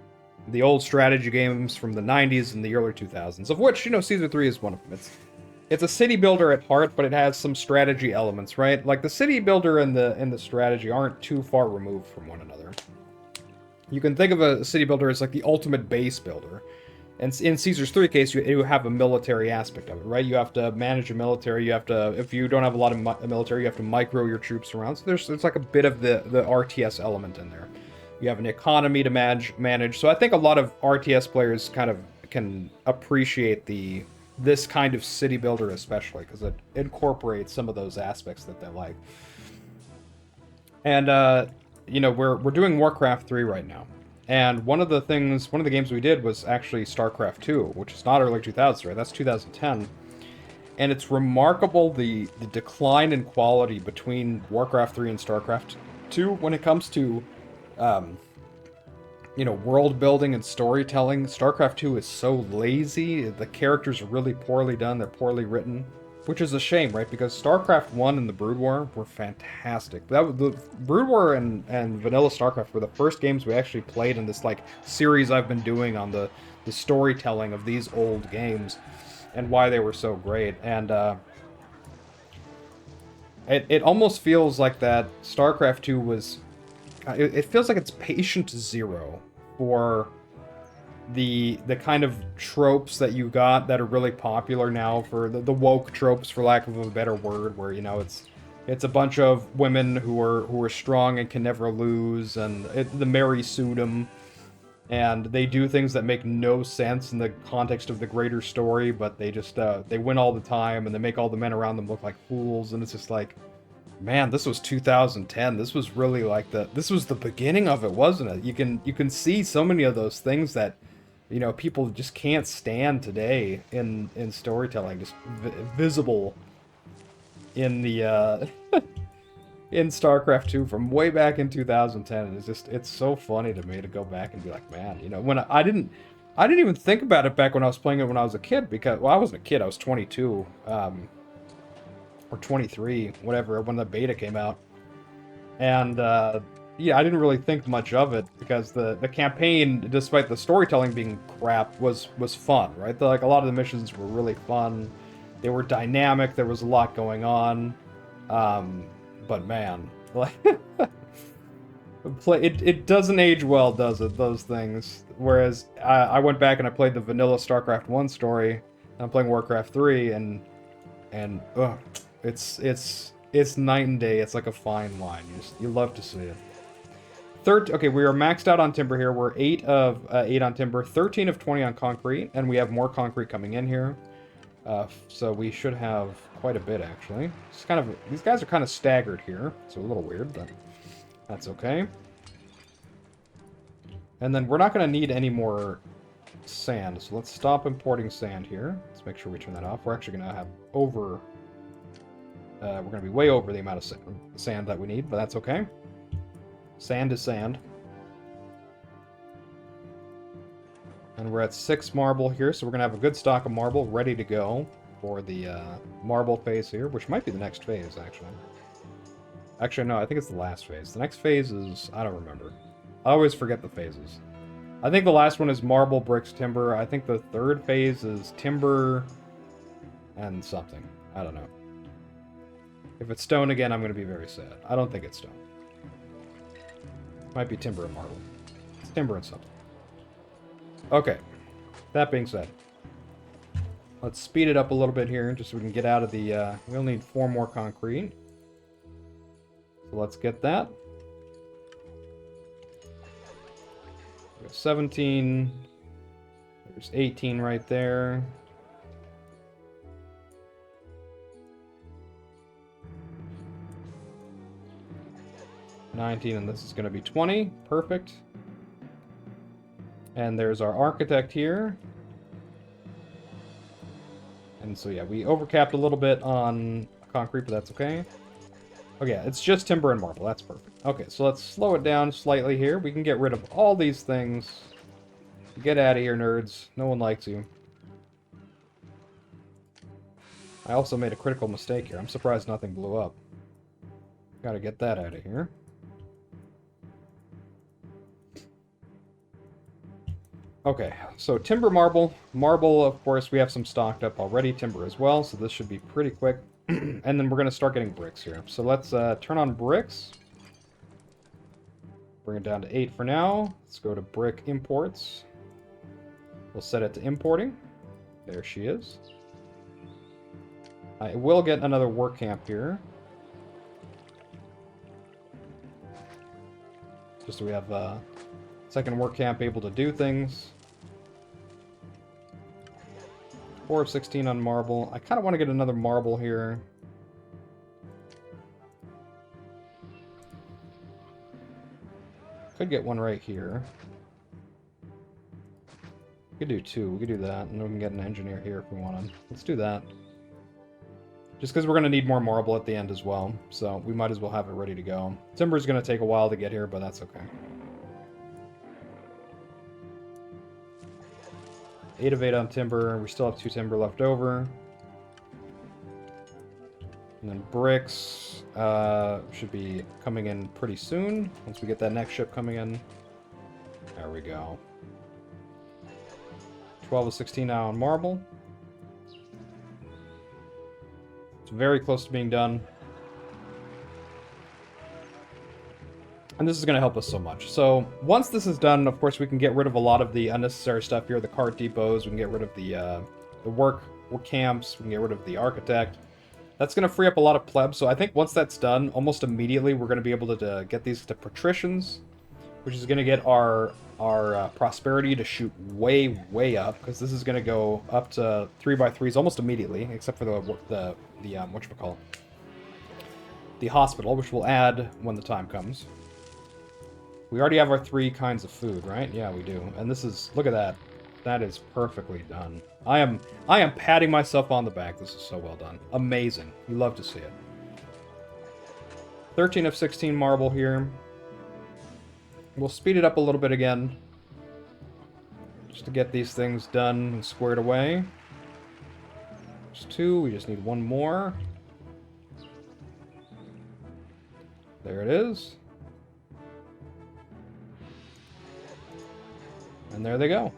the old strategy games from the 90s and the early 2000s, of which, you know, Caesar 3 is one of them. It's a city builder at heart, but it has some strategy elements, right? Like, the city builder and the strategy aren't too far removed from one another. You can think of a city builder as like the ultimate base builder. And in Caesar's 3 case, you have a military aspect of it, right? You have to manage a military. You have to, if you don't have a lot of military, you have to micro your troops around. So there's like a bit of the RTS element in there. You have an economy to manage. So I think a lot of RTS players kind of can appreciate this kind of city builder, especially because it incorporates some of those aspects that they like. And you know, we're doing Warcraft 3 right now. And one of the games we did was actually StarCraft 2, which is not early 2000s, right? That's 2010. And it's remarkable the decline in quality between Warcraft 3 and StarCraft 2 when it comes to you know, world building and storytelling. StarCraft 2 is so lazy. The characters are really poorly done. They're poorly written, which is a shame, right? Because StarCraft 1 and the Brood War were fantastic. That was, the Brood War and Vanilla StarCraft were the first games we actually played in this like series I've been doing on the storytelling of these old games and why they were so great. And it almost feels like that StarCraft 2 was... It feels like it's patient zero for the kind of tropes that you got that are really popular now, for the woke tropes, for lack of a better word, where, you know, it's a bunch of women who are strong and can never lose, and the Mary Sudum, and they do things that make no sense in the context of the greater story, but they just they win all the time, and they make all the men around them look like fools, and it's just like, man, this was 2010. This was really like this was the beginning of it, wasn't it? You can see so many of those things that, you know, people just can't stand today in storytelling, just visible in the in StarCraft 2 from way back in 2010. It's so funny to me to go back and be like, man, you know, when I didn't even think about it back when I was playing it when I was a kid, because, well, I wasn't a kid, I was 22. Or 23, whatever, when the beta came out. And, yeah, I didn't really think much of it, because the campaign, despite the storytelling being crap, was fun, right? Like, a lot of the missions were really fun. They were dynamic, there was a lot going on. But man, like, it doesn't age well, does it, those things? Whereas, I went back and I played the vanilla StarCraft 1 story, and I'm playing Warcraft 3, and ugh, it's night and day. It's like a fine wine. You love to see it. Okay, we are maxed out on timber here. We're 8 of 8 on timber, 13 of 20 on concrete, and we have more concrete coming in here. So we should have quite a bit, actually. It's kind of, these guys are kind of staggered here. It's a little weird, but that's okay. And then we're not going to need any more sand, so let's stop importing sand here. Let's make sure we turn that off. We're actually going to have over... we're going to be way over the amount of sand that we need, but that's okay. Sand is sand. And we're at 6 marble here, so we're going to have a good stock of marble ready to go for the marble phase here, which might be the next phase, actually. Actually, no, I think it's the last phase. The next phase is... I don't remember. I always forget the phases. I think the last one is marble, bricks, timber. I think the third phase is timber and something. I don't know. If it's stone again, I'm going to be very sad. I don't think it's stone. Might be timber and marble. It's timber and something. Okay. That being said, let's speed it up a little bit here, just so we can get out of the... we only need 4 more concrete. So let's get that. We have 17. There's 18 right there. $19, and this is going to be 20. Perfect. And there's our architect here. And so, yeah, we overcapped a little bit on concrete, but that's okay. Oh, yeah, it's just timber and marble. That's perfect. Okay, so let's slow it down slightly here. We can get rid of all these things. Get out of here, nerds. No one likes you. I also made a critical mistake here. I'm surprised nothing blew up. Gotta get that out of here. Okay, so timber, marble. Marble, of course, we have some stocked up already. Timber as well, so this should be pretty quick. And then we're going to start getting bricks here. So let's turn on bricks. Bring it down to 8 for now. Let's go to brick imports. We'll set it to importing. There she is. I will get another work camp here. Just so we have a second work camp able to do things. 4 of 16 on marble. I kind of want to get another marble here. Could get one right here. We could do 2. We could do that, and then we can get an engineer here if we want to. Let's do that. Just because we're going to need more marble at the end as well, so we might as well have it ready to go. Timber's going to take a while to get here, but that's okay. 8 of 8 on timber. We still have 2 timber left over. And then bricks should be coming in pretty soon. Once we get that next ship coming in. There we go. 12 of 16 now on marble. It's very close to being done. And this is going to help us so much. So once this is done, of course, we can get rid of a lot of the unnecessary stuff here. The cart depots, we can get rid of the work camps, we can get rid of the architect. That's going to free up a lot of plebs. So I think once that's done, almost immediately, we're going to be able to get these to patricians, which is going to get our prosperity to shoot way, way up, because this is going to go up to 3x3s almost immediately, except for the whatchamacallit, the hospital, which we'll add when the time comes. We already have our 3 kinds of food, right? Yeah, we do. And this is, look at that. That is perfectly done. I am patting myself on the back. This is so well done. Amazing. You love to see it. 13 of 16 marble here. We'll speed it up a little bit again, just to get these things done and squared away. There's 2. We just need 1 more. There it is. And there they go.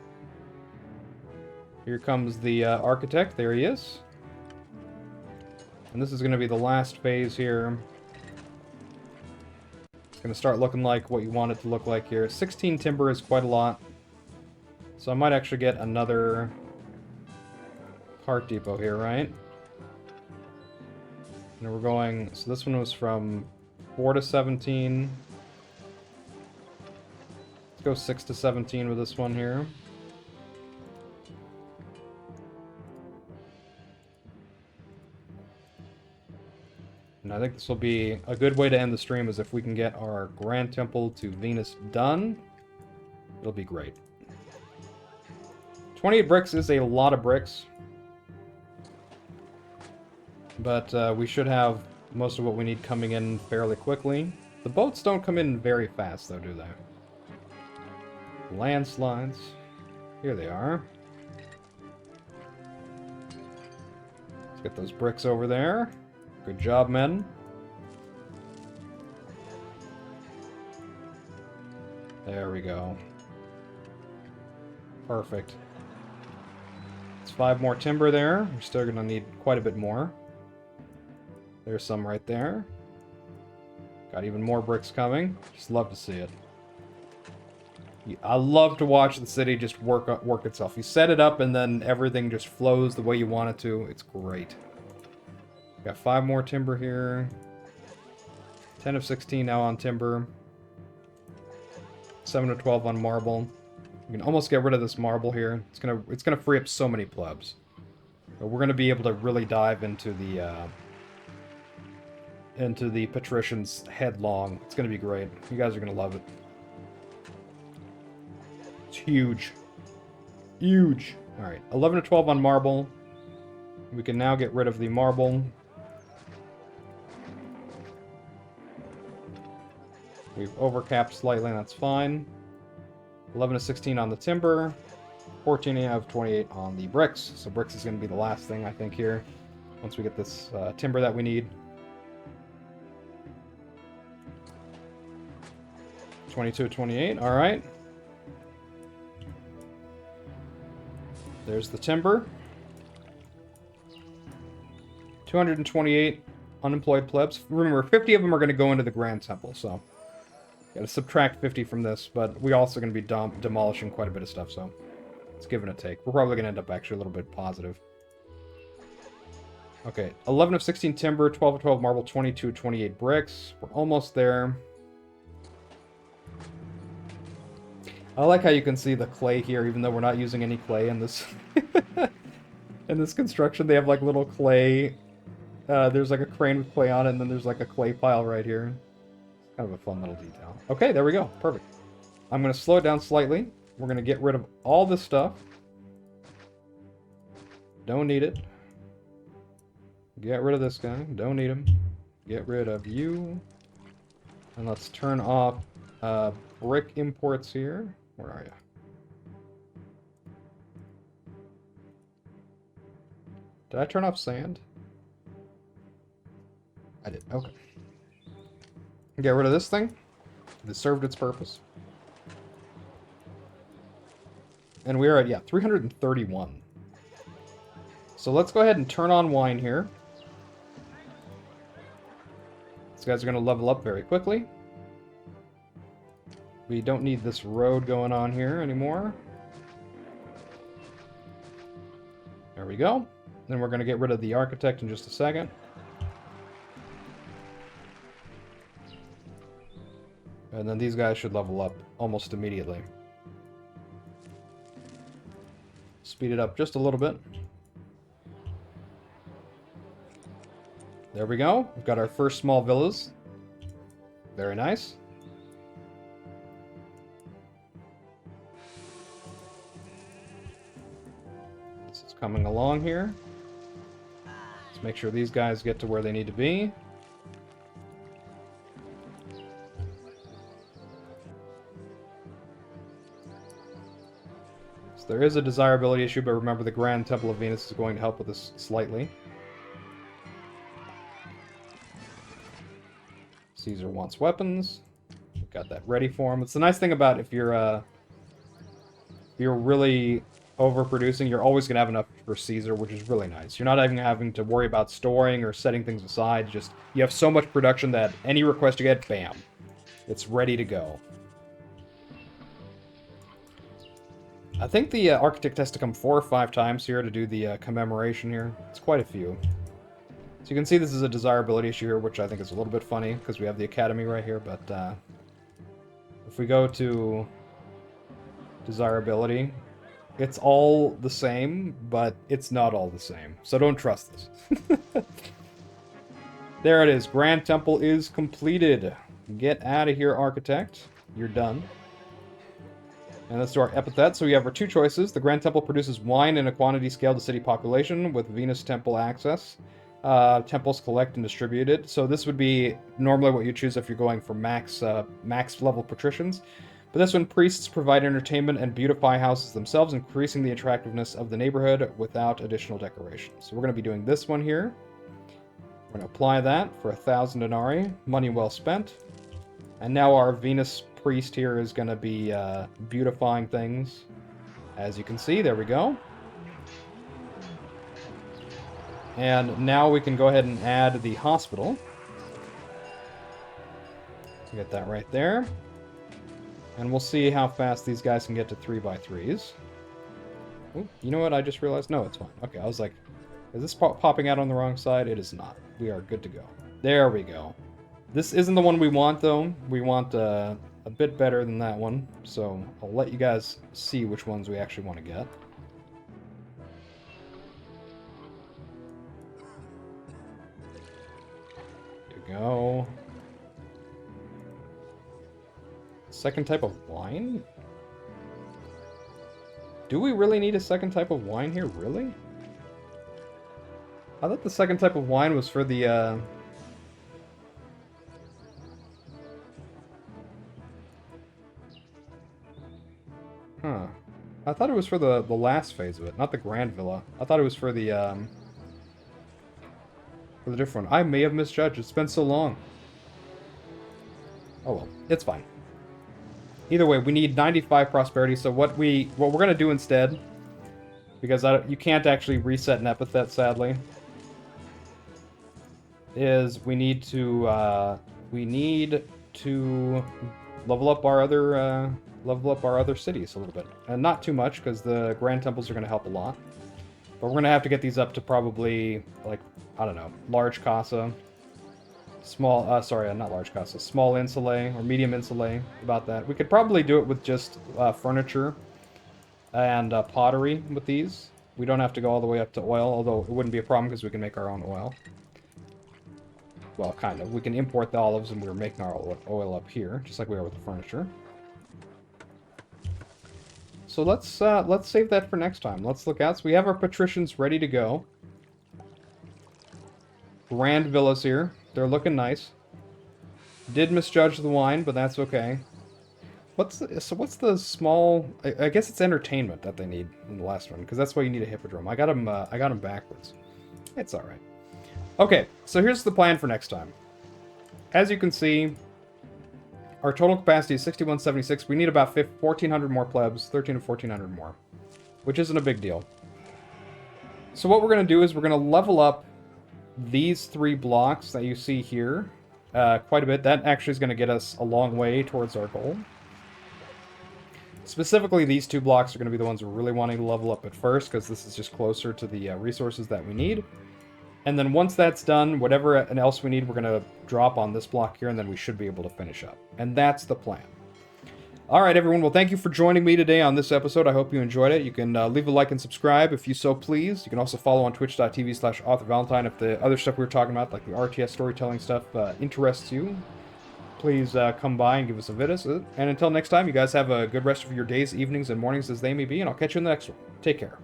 Here comes the architect. There he is. And this is going to be the last phase here. It's going to start looking like what you want it to look like here. 16 timber is quite a lot. So I might actually get another cart depot here, right? And we're going... So this one was from 4 to 17. Let's go 6 to 17 with this one here. And I think this will be a good way to end the stream, is if we can get our Grand Temple to Venus done. It'll be great. 28 bricks is a lot of bricks. But we should have most of what we need coming in fairly quickly. The boats don't come in very fast, though, do they? Landslides. Here they are. Let's get those bricks over there. Good job, men. There we go. Perfect. It's 5 more timber there. We're still going to need quite a bit more. There's some right there. Got even more bricks coming. Just love to see it. I love to watch the city just work itself. You set it up and then everything just flows the way you want it to. It's great. Got 5 more timber here. 10 of 16 now on timber. 7 of 12 on marble. We can almost get rid of this marble here. It's gonna free up so many plebs. But we're gonna be able to really dive into the patricians headlong. It's gonna be great. You guys are gonna love it. It's huge. Huge. Alright, 11 of 12 on marble. We can now get rid of the marble. We've overcapped slightly, and that's fine. 11 of 16 on the timber. 14 of 28 on the bricks. So bricks is going to be the last thing, I think, here. Once we get this timber that we need. 22 of 28, alright. There's the timber. 228 unemployed plebs. Remember, 50 of them are going to go into the Grand Temple, so... Gotta subtract 50 from this, but we're also going to be demolishing quite a bit of stuff, so... It's give and a take. We're probably going to end up actually a little bit positive. Okay, 11 of 16 timber, 12 of 12 marble, 22 of 28 bricks. We're almost there. I like how you can see the clay here, even though we're not using any clay in this... in this construction. They have, like, little clay... there's, like, a crane with clay on it, and then there's, like, a clay pile right here. Kind of a fun little detail. Okay, there we go. Perfect. I'm going to slow it down slightly. We're going to get rid of all this stuff. Don't need it. Get rid of this guy. Don't need him. Get rid of you. And let's turn off brick imports here. Where are you? Did I turn off sand? I did. Okay. Get rid of this thing. It served its purpose. And we are at, yeah, 331. So let's go ahead and turn on wine here. These guys are going to level up very quickly. We don't need this road going on here anymore. There we go. Then we're going to get rid of the architect in just a second. And then these guys should level up almost immediately. Speed it up just a little bit. There we go. We've got our first small villas. Very nice. This is coming along here. Let's make sure these guys get to where they need to be. So there is a desirability issue, but remember the Grand Temple of Venus is going to help with this slightly. Caesar wants weapons. We've got that ready for him. It's the nice thing about if you're really overproducing, you're always going to have enough for Caesar, which is really nice. You're not even having to worry about storing or setting things aside. Just you have so much production that any request you get, bam, it's ready to go. I think the architect has to come 4 or 5 times here to do the commemoration here. It's quite a few. So you can see this is a desirability issue here, which I think is a little bit funny, because we have the academy right here, but if we go to desirability, it's all the same, but it's not all the same. So don't trust this. There it is. Grand Temple is completed. Get out of here, architect. You're done. And let's do our epithet. So we have our 2 choices. The Grand Temple produces wine in a quantity scaled to city population with Venus Temple access. Temples collect and distribute it. So this would be normally what you choose if you're going for max level patricians. But this one, priests provide entertainment and beautify houses themselves, increasing the attractiveness of the neighborhood without additional decorations. So we're going to be doing this one here. We're going to apply that for 1,000 denarii. Money well spent. And now our Venus priest here is going to be beautifying things. As you can see, there we go. And now we can go ahead and add the hospital. Get that right there. And we'll see how fast these guys can get to 3x3s. Ooh, you know what? I just realized. No, it's fine. Okay, I was like, is this popping out on the wrong side? It is not. We are good to go. There we go. This isn't the one we want, though. We want a bit better than that one. So I'll let you guys see which ones we actually want to get. There you go. Second type of wine? Do we really need a second type of wine here? Really? I thought the second type of wine was for the, Huh. I thought it was for the last phase of it, not the Grand Villa. I thought it was for the different one. I may have misjudged. It's been so long. Oh well, it's fine. Either way, we need 95 prosperity, so what we're going to do instead, because you can't actually reset an epithet, sadly, is we need to level up our other cities a little bit. And not too much, because the Grand Temples are going to help a lot. But we're going to have to get these up to probably, like, I don't know, large casa. Small, sorry, not large casa. Small insulae, or medium insulae, about that. We could probably do it with just furniture and pottery with these. We don't have to go all the way up to oil, although it wouldn't be a problem because we can make our own oil. Well, kind of. We can import the olives and we're making our oil up here, just like we are with the furniture. So let's save that for next time. Let's look out. So we have our patricians ready to go. Grand villas here. They're looking nice. Did misjudge the wine, but that's okay. What's the small? I guess it's entertainment that they need in the last one, because that's why you need a hippodrome. I got them backwards. It's alright. Okay, so here's the plan for next time. As you can see, our total capacity is 6176. We need about 1,400 more plebs, 13 to 1,400 more, which isn't a big deal. So what we're going to do is we're going to level up these 3 blocks that you see here quite a bit. That actually is going to get us a long way towards our goal. Specifically, these 2 blocks are going to be the ones we're really wanting to level up at first, because this is just closer to the resources that we need. And then once that's done, whatever else we need, we're going to drop on this block here, and then we should be able to finish up. And that's the plan. Alright, everyone. Well, thank you for joining me today on this episode. I hope you enjoyed it. You can leave a like and subscribe if you so please. You can also follow on twitch.tv/AuthorValentine if the other stuff we were talking about, like the RTS storytelling stuff, interests you. Please come by and give us a visit. And until next time, you guys have a good rest of your days, evenings, and mornings as they may be, and I'll catch you in the next one. Take care.